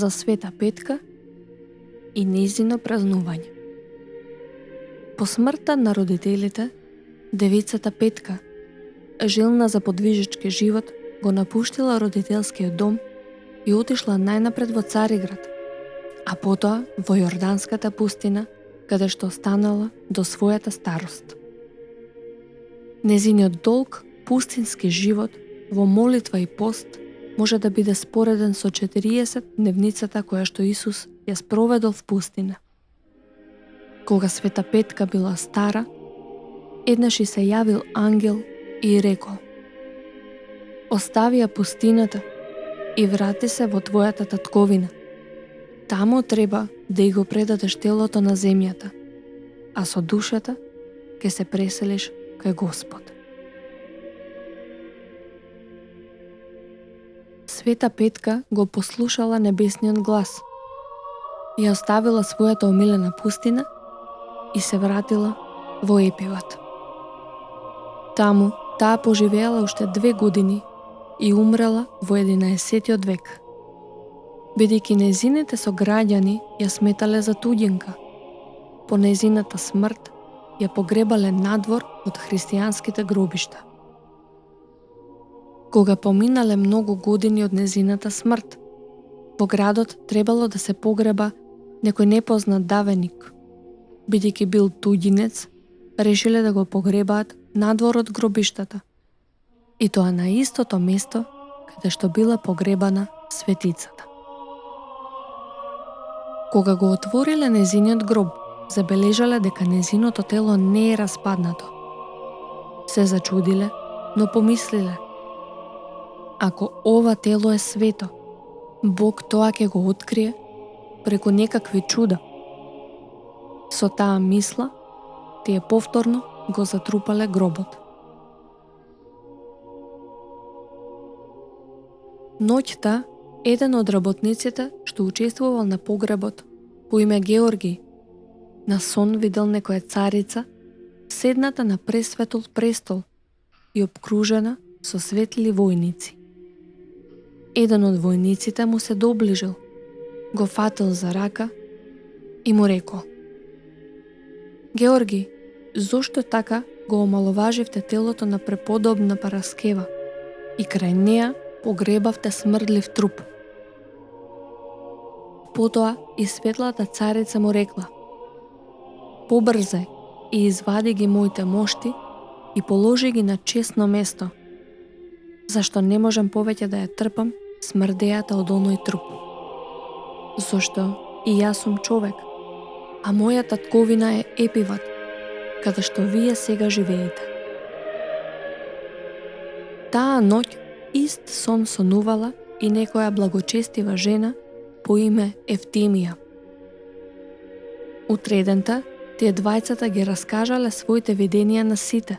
за Света Петка и нејзино празнување. По смртта на родителите, девицата Петка, желна за подвижечки живот, го напуштила родителскиот дом и отишла најнапред во Цариград, а потоа во Јорданската пустина, каде што останала до својата старост. Незиниот долг, пустински живот, во молитва и пост, може да биде спореден со 40 дневницата која што Исус ја спроведол в пустина. Кога Света Петка била стара, еднаш и се јавил ангел и рекол: "Остави ја пустината и врати се во твојата татковина. Тамо треба да и го предадеш телото на земјата, а со душата ќе се преселиш кај Господ." Света Петка го послушала небесниот глас, ја оставила својата омилена пустина и се вратила во Епиват. Таму таа поживеала уште 2 години и умрела во 11 век. Бидејќи незините сограѓани ја сметале за туѓинка, по незината смрт ја погребале надвор од христијанските гробишта. Кога поминале многу години од незината смрт, во градот требало да се погреба некој непознат давеник. Бидејќи бил туѓинец, решиле да го погребаат надвор од гробиштата, и тоа на истото место каде што била погребана светицата. Кога го отвориле незиниот гроб, забележале дека незиното тело не е распаднато. Се зачудиле, но помислиле: ако ова тело е свето, Бог тоа ќе го открие преку некакви чуда. Со таа мисла, тие повторно го затрупале гробот. Ноќта, еден од работниците што учествувал на погребот, по име Георги, на сон видел некоја царица, седната на пресветол престол и обкружена со светли војници. Еден од војниците му се доближил, го фатил за рака и му рекол: "Георги, зошто така го омаловаживте телото на преподобна Параскева и крај неа погребавте смрдлив труп?" Потоа и светлата царица му рекла: "Побрзај и извади ги моите мошти и положи ги на честно место, зашто не можам повеќе да ја трпам смрдејата од оној труп. Зошто и јас сум човек, а моја татковина е Епиват, каде што вие сега живеете." Таа ноќ ист сон сонувала и некоја благочестива жена по име Евтимија. Утредента, тие двајцата ги раскажале своите виденија на сите.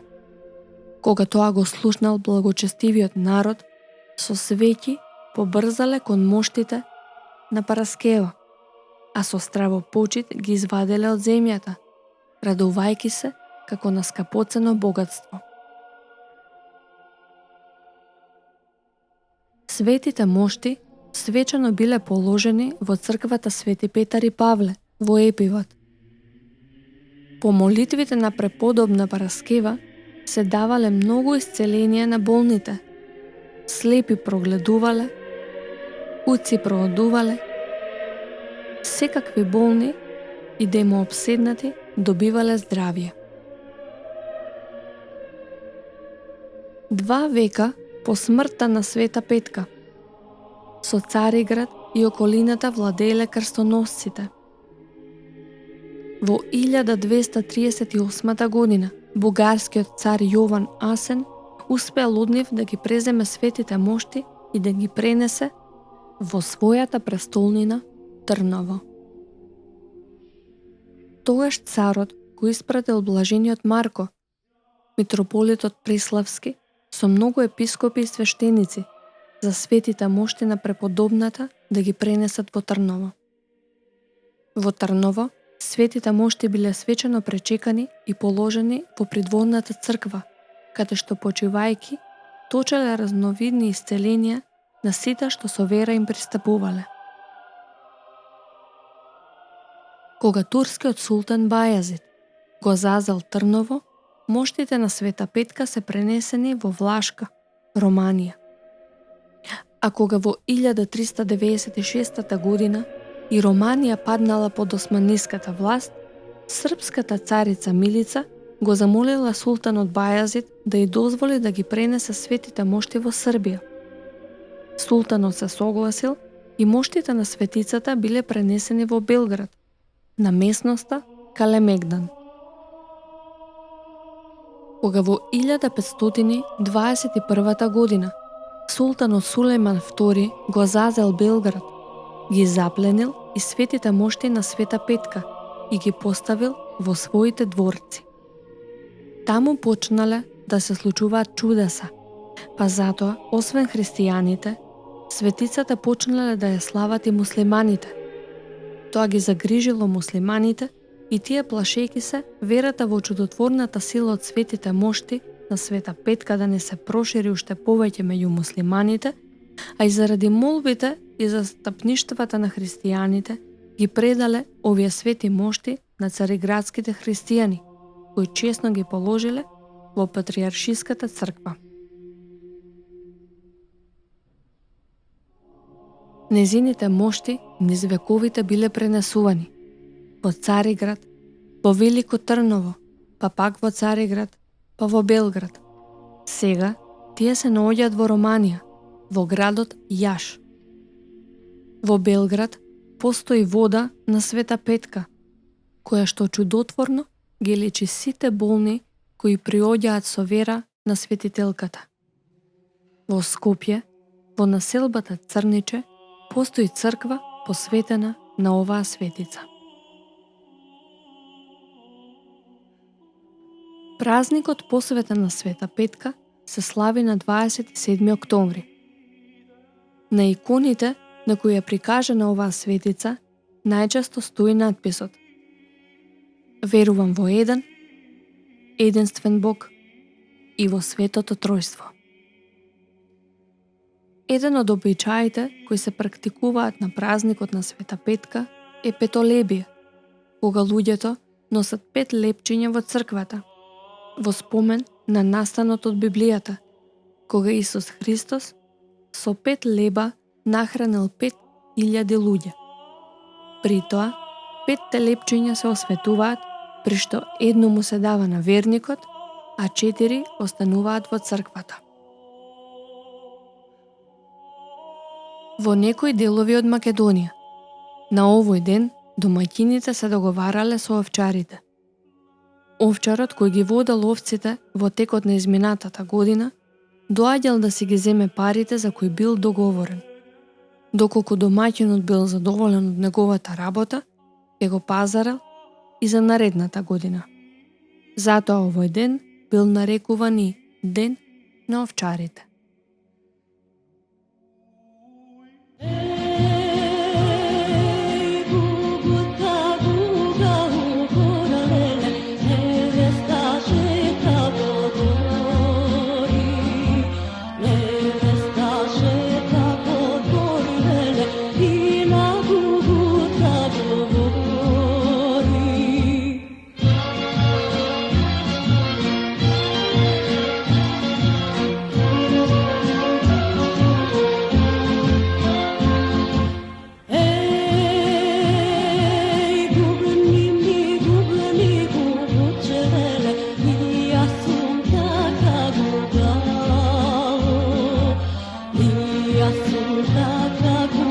Кога тоа го слушнал благочестивиот народ, со свеќи побрзале кон моштите на Параскева, а со стравопочит ги изваделе од земјата, радувајќи се како на скапоцено богатство. Светите мошти свечено биле положени во црквата Свети Петар и Павле во Епиват. По молитвите на преподобна Параскева се давале многу исцеленија на болните, слепи прогледувале, уци проодувале, секакви болни и демоопседнати добивале здравје. 2 века по смртта на Света Петка, со Цариград и околината владееле крстоносците. Во 1238 година бугарскиот цар Јован Асен успеал од нив да ги преземе светите мошти и да ги пренесе во својата престолнина Трново. Тогаш царот го испратил блажениот Марко, митрополитот Преславски, со многу епископи и свештеници, за светите мошти на преподобната да ги пренесат во Трново. Во Трново, светите мошти биле свечено пречекани и положени во придворната црква, каде што почивајки, точеле разновидни исцеленија на сите што со вера им пристапувале. Кога турскиот султан Бајазид го зазел Трново, моштите на Света Петка се пренесени во Влашка, Романија. А кога во 1396 година и Романија паднала под османиската власт, српската царица Милица го замолила султанот Бајазид да ја дозволи да ги пренесе светите мошти во Србија. Султанот се согласил и моштите на светицата биле пренесени во Белград, на местноста Калемегдан. Кога во 1521 година султанот Сулејман II го зазел Белград, ги запленил и светите мошти на Света Петка и ги поставил во своите дворци. Таму почнале да се случуваат чудеса, па затоа, освен христијаните, светицата почнале да ја слават и муслиманите. Тоа ги загрижило муслиманите и тие, плашејќи се, верата во чудотворната сила од светите мошти на Света Петка да не се прошири уште повеќе меѓу муслиманите, а и заради молбите и застапништвата на христијаните, ги предале овие свети мошти на цариградските христијани, кои честно ги положиле во Патриаршиската црква. Незините мошти низ вековите биле пренесувани во Цариград, во Велико Трново, па пак во Цариград, па во Белград. Сега тие се наоѓаат во Романија, во градот Јаш. Во Белград постои вода на Света Петка, која што чудотворно ги лечи сите болни кои приоѓаат со вера на светителката. Во Скопје, во населбата Црниче, постои црква посветена на оваа светица. Празникот посветен на Света Петка се слави на 27 октомври. На иконите на кои е прикажана оваа светица најчесто стои надписот: Верувам во еден, единствен Бог и во Светото Тројство. Еден од обичаите кои се практикуваат на празникот на Света Петка е петолебие, кога луѓето носат 5 лепчиња во црквата, во спомен на настанот од Библијата, кога Исус Христос со 5 леба нахранил 5000 луѓе. При тоа, 5 лепчиња се осветуваат, при што едно му се дава на верникот, а 4 остануваат во црквата. Во некои делови од Македонија, на овој ден домаќините се договарале со овчарите. Овчарот кој ги водел овците во текот на изминатата година, доаѓал да си ги земе парите за кои бил договорен. Доколку домаќинот бил задоволен од неговата работа, ќе го пазарел и за наредната година. Затоа овој ден бил нарекуван и Ден на овчарите. Assunta